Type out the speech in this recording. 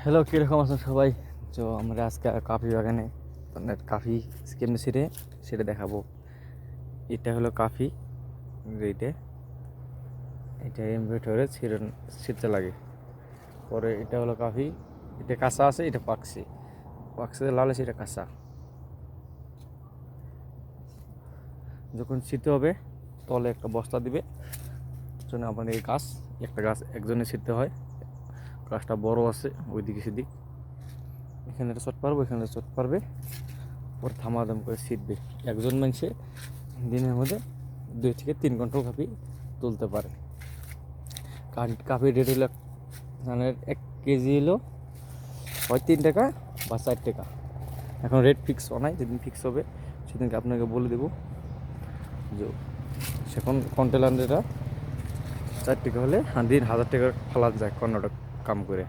Hello, কীরকম আছেন সবাই? তো আমরা আজকে কফি বাগানে মানে কফি কেমনে ছিঁড়ে সেটা দেখাবো। এটা হলো কফি, এইটা এটা এমভেটরে ছিঁড়তে লাগে। পরে এটা হলো কফি, এটা কাঁচা আছে, এটা পাকছে, লাল আছে, এটা কাঁচা। যখন ছিঁড়তে হবে তলে একটা বস্তা দিবে, জন্য আপনার এই গাছ, একটা গাছ একজনে ছিঁড়তে হয়। গাছটা বড় আছে, ওইদিকে সেদিক, এখানে চট পারবো, এখানে চট পারবে, ওর থামাদাম করে ছিটবে। একজন মানুষে দিনের মধ্যে 2 থেকে 3 ঘন্টা কফি তুলতে পারে। কাফির রেট হলো মানে 1 কেজি হলো হয় 3 টাকা বা 4 টাকা। এখন রেট ফিক্স নাই, যেদিন ফিক্স হবে সেদিনকে আপনাকে বলে দেবো। যে সেখন কন্টেলাররা 4 টাকা হলে দিন 1000 টাকা ফেলা যায় কর্ণাটক কাম করে।